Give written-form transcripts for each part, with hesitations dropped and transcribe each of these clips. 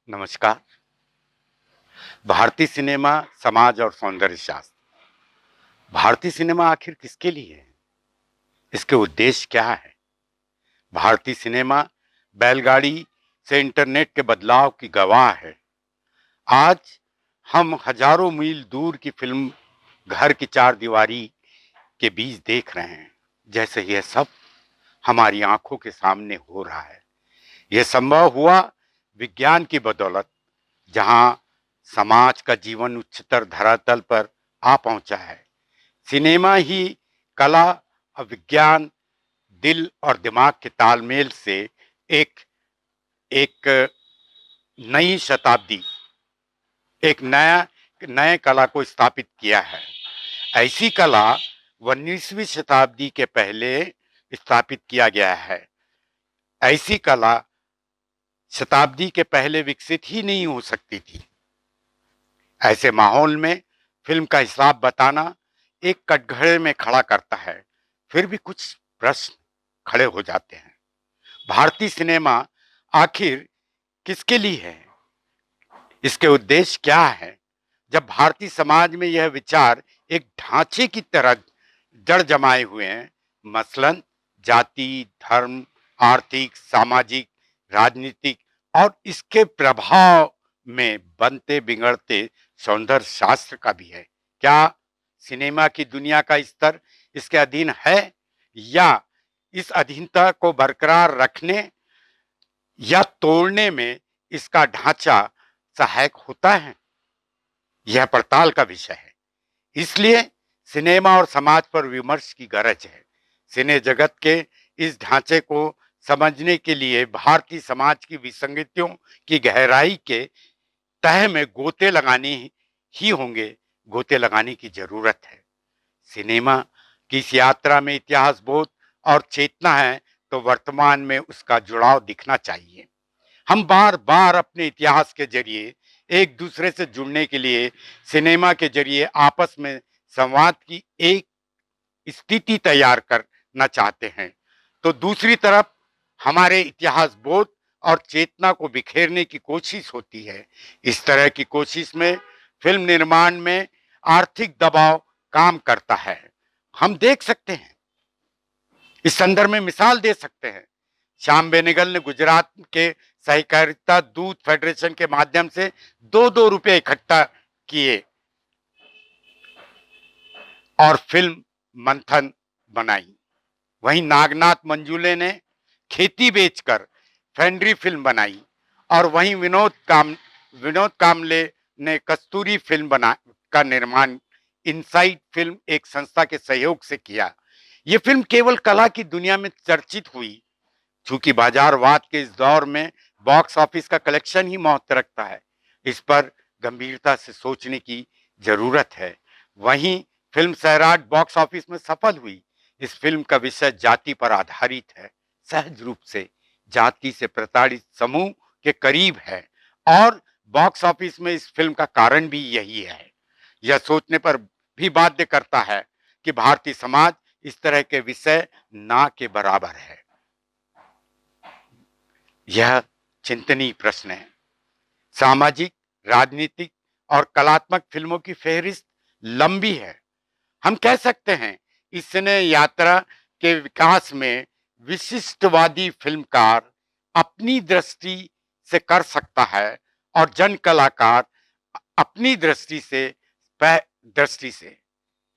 नमस्कार। भारतीय सिनेमा, समाज और सौंदर्य शास्त्र। भारतीय सिनेमा आखिर किसके लिए है? इसके उद्देश्य क्या है? भारतीय सिनेमा बैलगाड़ी से इंटरनेट के बदलाव की गवाह है। आज हम हजारों मील दूर की फिल्म घर की चार दीवारी के बीच देख रहे हैं, जैसे यह सब हमारी आंखों के सामने हो रहा है। यह संभव हुआ विज्ञान की बदौलत, जहां समाज का जीवन उच्चतर धरातल पर आ पहुंचा है। सिनेमा ही कला और विज्ञान, दिल और दिमाग के तालमेल से एक एक नई शताब्दी, एक नए कला को स्थापित किया है। ऐसी कला 19वीं शताब्दी के पहले स्थापित किया गया है। ऐसी कला शताब्दी के पहले विकसित ही नहीं हो सकती थी। ऐसे माहौल में फिल्म का हिसाब बताना एक कटघरे में खड़ा करता है। फिर भी कुछ प्रश्न खड़े हो जाते हैं। भारतीय सिनेमा आखिर किसके लिए है? इसके उद्देश्य क्या है? जब भारतीय समाज में यह विचार एक ढांचे की तरह जड़ जमाए हुए हैं, मसलन जाति, धर्म, आर्थिक, सामाजिक, राजनीतिक और इसके प्रभाव में बनते बिगड़ते सौंदर्य शास्त्र का भी है। क्या सिनेमा की दुनिया का स्तर इसके अधीन है, या इस अधीनता को बरकरार रखने या तोड़ने में इसका ढांचा सहायक होता है? यह पड़ताल का विषय है। इसलिए सिनेमा और समाज पर विमर्श की गरज है। सिने जगत के इस ढांचे को समझने के लिए भारतीय समाज की विसंगतियों की गहराई के तह में गोते लगाने ही होंगे। गोते लगाने की जरूरत है। सिनेमा की इस यात्रा में इतिहास बोध और चेतना है, तो वर्तमान में उसका जुड़ाव दिखना चाहिए। हम बार बार अपने इतिहास के जरिए एक दूसरे से जुड़ने के लिए सिनेमा के जरिए आपस में संवाद की एक स्थिति तैयार करना चाहते हैं, तो दूसरी तरफ हमारे इतिहास बोध और चेतना को बिखेरने की कोशिश होती है। इस तरह की कोशिश में फिल्म निर्माण में आर्थिक दबाव काम करता है। हम देख सकते हैं, इस संदर्भ में मिसाल दे सकते हैं। श्याम बेनेगल ने गुजरात के सहकारिता दूध फेडरेशन के माध्यम से 2-2 रुपए इकट्ठा किए और फिल्म मंथन बनाई। वहीं नागनाथ मंजूले ने खेती बेचकर फेंड्री फिल्म बनाई, और वहीं विनोद कामले ने कस्तूरी फिल्म का निर्माण इनसाइड फिल्म एक संस्था के सहयोग से किया। ये फिल्म केवल कला की दुनिया में चर्चित हुई, चूंकि बाजारवाद के इस दौर में बॉक्स ऑफिस का कलेक्शन ही महत्व रखता है। इस पर गंभीरता से सोचने की जरूरत है। वहीं फिल्म सैराट बॉक्स ऑफिस में सफल हुई। इस फिल्म का विषय जाति पर आधारित है, सहज रूप से जाति से प्रताड़ित समूह के करीब है, और बॉक्स ऑफिस में इस फिल्म का कारण भी यही है। यह सोचने पर भी बाध्य करता है कि भारतीय समाज इस तरह के विषय ना के बराबर है। यह चिंतनीय प्रश्न है। सामाजिक, राजनीतिक और कलात्मक फिल्मों की फेहरिस्त लंबी है। हम कह सकते हैं, इस सिने यात्रा के विकास में विशिष्टवादी फिल्मकार अपनी दृष्टि से कर सकता है, और जन कलाकार अपनी दृष्टि से।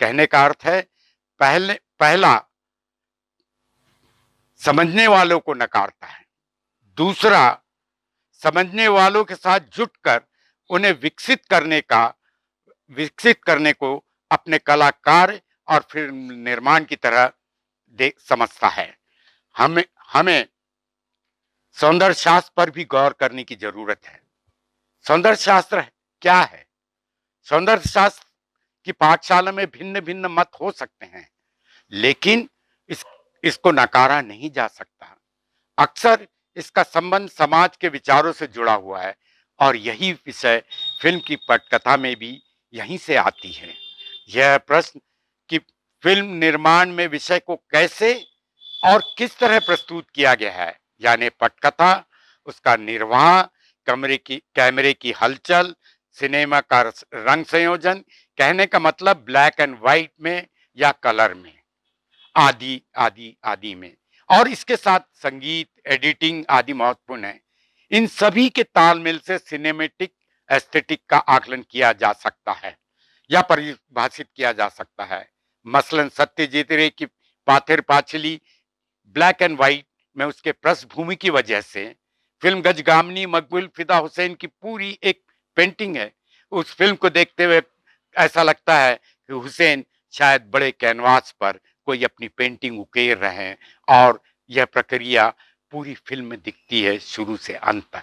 कहने का अर्थ है, पहला समझने वालों को नकारता है, दूसरा समझने वालों के साथ जुटकर उन्हें विकसित करने को अपने कलाकार और फिल्म निर्माण की तरह समझता है। हमें सौंदर्य शास्त्र पर भी गौर करने की जरूरत है। सौंदर्य शास्त्र क्या है? सौंदर्य शास्त्र की पाठशाला में भिन्न भिन्न मत हो सकते हैं, लेकिन इसको नकारा नहीं जा सकता। अक्सर इसका संबंध समाज के विचारों से जुड़ा हुआ है, और यही विषय फिल्म की पटकथा में भी यहीं से आती है। यह प्रश्न कि फिल्म निर्माण में विषय को कैसे और किस तरह प्रस्तुत किया गया है, यानी पटकथा, उसका निर्वाह कैमरे की हलचल, सिनेमा का रंग संयोजन, कहने का मतलब ब्लैक एंड व्हाइट में या कलर में, आदि आदि आदि में, और इसके साथ संगीत, एडिटिंग आदि महत्वपूर्ण है। इन सभी के तालमेल से सिनेमेटिक एस्थेटिक का आकलन किया जा सकता है या परिभाषित किया जा सकता है। मसलन सत्यजीत रे की Pather Panchali black and white में उसके पृष्ठभूमि की वजह से, फिल्म गजगामनी मकबूल फिदा हुसैन की पूरी एक पेंटिंग है। उस फिल्म को देखते हुए ऐसा लगता है कि हुसैन शायद बड़े कैनवास पर कोई अपनी पेंटिंग उकेर रहे हैं, और यह प्रक्रिया पूरी फिल्म में दिखती है शुरू से अंत तक।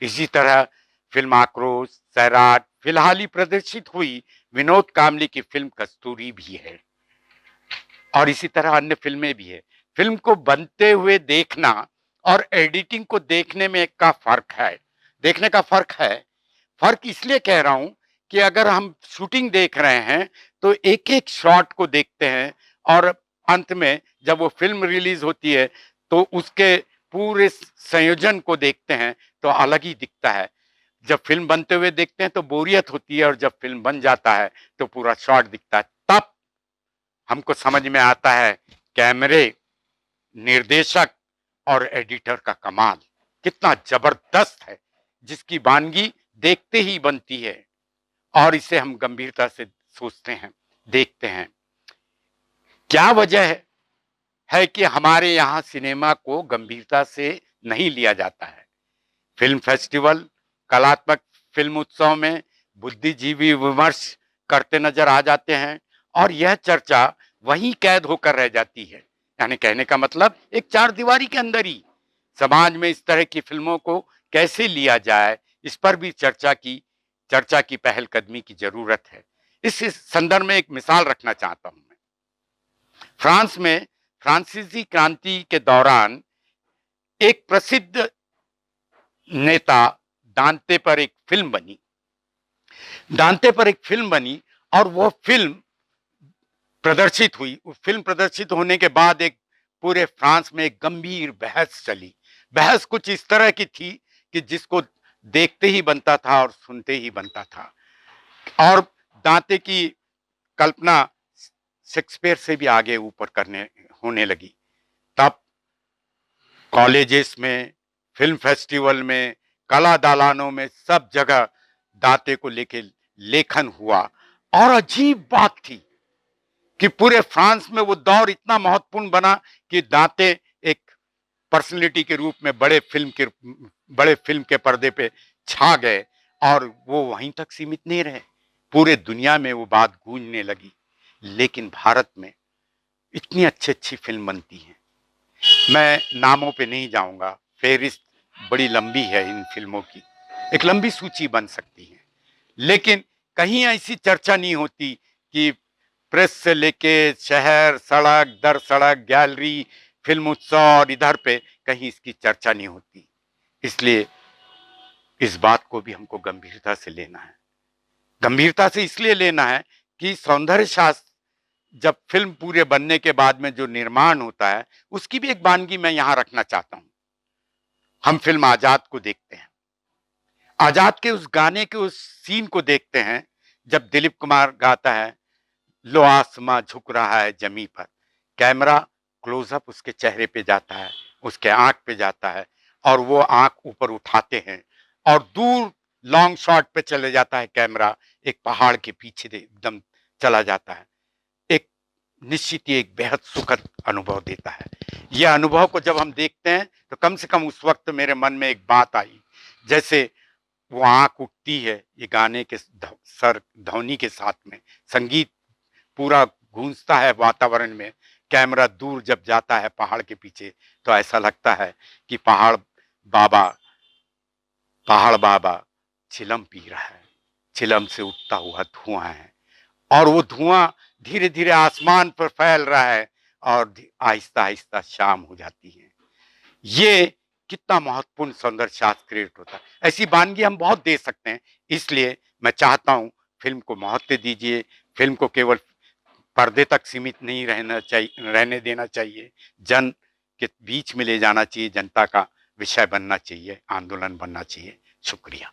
इसी तरह फिल्म आक्रोश, सैराट, फिलहाल ही प्रदर्शित हुई विनोद कामली की फिल्म कस्तूरी भी है, और इसी तरह अन्य फिल्में भी है। फिल्म को बनते हुए देखना और एडिटिंग को देखने में का फर्क है, देखने का फर्क है। फर्क इसलिए कह रहा हूं कि अगर हम शूटिंग देख रहे हैं तो एक एक शॉट को देखते हैं, और अंत में जब वो फिल्म रिलीज होती है तो उसके पूरे संयोजन को देखते हैं तो अलग ही दिखता है। जब फिल्म बनते हुए देखते हैं तो बोरियत होती है, और जब फिल्म बन जाता है तो पूरा शॉट दिखता है। तब हमको समझ में आता है कैमरे, निर्देशक और एडिटर का कमाल कितना जबरदस्त है, जिसकी वानगी देखते ही बनती है, और इसे हम गंभीरता से सोचते हैं, देखते हैं। क्या वजह है कि हमारे यहाँ सिनेमा को गंभीरता से नहीं लिया जाता है? फिल्म फेस्टिवल, कलात्मक फिल्म उत्सव में बुद्धिजीवी विमर्श करते नजर आ जाते हैं, और यह चर्चा वहीं कैद होकर रह जाती है। यानी कहने का मतलब एक चार दीवारी के अंदर ही समाज में इस तरह की फिल्मों को कैसे लिया जाए, इस पर भी चर्चा की पहलकदमी की जरूरत है। इस संदर्भ में एक मिसाल रखना चाहता हूं मैं। फ्रांस में फ्रांसीसी क्रांति के दौरान एक प्रसिद्ध नेता दांते पर एक फिल्म बनी, दांते पर एक फिल्म बनी, और वो फिल्म प्रदर्शित हुई। फिल्म प्रदर्शित होने के बाद एक पूरे फ्रांस में एक गंभीर बहस चली। बहस कुछ इस तरह की थी कि जिसको देखते ही बनता था और सुनते ही बनता था, और दांते की कल्पना शेक्सपियर से भी आगे ऊपर करने होने लगी। तब कॉलेजेस में, फिल्म फेस्टिवल में, कला दालानों में, सब जगह दांते को लेके लेखन हुआ। और अजीब बात थी कि पूरे फ्रांस में वो दौर इतना महत्वपूर्ण बना कि दांते एक पर्सनैलिटी के रूप में बड़े फिल्म के पर्दे पे छा गए, और वो वहीं तक सीमित नहीं रहे, पूरे दुनिया में वो बात गूंजने लगी। लेकिन भारत में इतनी अच्छी अच्छी फिल्म बनती हैं, मैं नामों पे नहीं जाऊंगा, फेहरिस्त बड़ी लंबी है इन फिल्मों की, एक लंबी सूची बन सकती है। लेकिन कहीं ऐसी चर्चा नहीं होती कि प्रेस से लेके शहर, सड़क दर सड़क, गैलरी, फिल्म उत्सव, और इधर पे कहीं इसकी चर्चा नहीं होती। इसलिए इस बात को भी हमको गंभीरता से लेना है। गंभीरता से इसलिए लेना है कि सौंदर्य शास्त्र जब फिल्म पूरे बनने के बाद में जो निर्माण होता है, उसकी भी एक वानगी मैं यहां रखना चाहता हूं। हम फिल्म आजाद को देखते हैं, आजाद के उस गाने के उस सीन को देखते हैं जब दिलीप कुमार गाता है, लो आसमां झुक रहा है जमी पर, कैमरा क्लोजअप उसके चेहरे पे जाता है, उसके आंख पे जाता है, और वो आंख ऊपर उठाते हैं, और दूर लॉन्ग शॉट पे चले जाता है कैमरा, एक पहाड़ के पीछे एकदम चला जाता है। एक निश्चित ही एक बेहद सुखद अनुभव देता है। यह अनुभव को जब हम देखते हैं तो कम से कम उस वक्त मेरे मन में एक बात आई, जैसे वो आंख उठती है ये गाने के सर ध्वनि के साथ में, संगीत पूरा गूंजता है वातावरण में, कैमरा दूर जब जाता है पहाड़ के पीछे तो ऐसा लगता है कि बाबा पहाड़ बाबा चिलम पी रहा है, चिलम से उठता हुआ धुआं है, और वो धुआं धीरे धीरे आसमान पर फैल रहा है, और आहिस्ता आहिस्ता शाम हो जाती है। ये कितना महत्वपूर्ण सौंदर्य शास्त्र क्रिएट होता है। ऐसी वानगी हम बहुत दे सकते हैं। इसलिए मैं चाहता हूं फिल्म को महत्व दीजिए, फिल्म को केवल पर्दे तक सीमित नहीं रहने देना चाहिए, जन के बीच में ले जाना चाहिए, जनता का विषय बनना चाहिए, आंदोलन बनना चाहिए। शुक्रिया।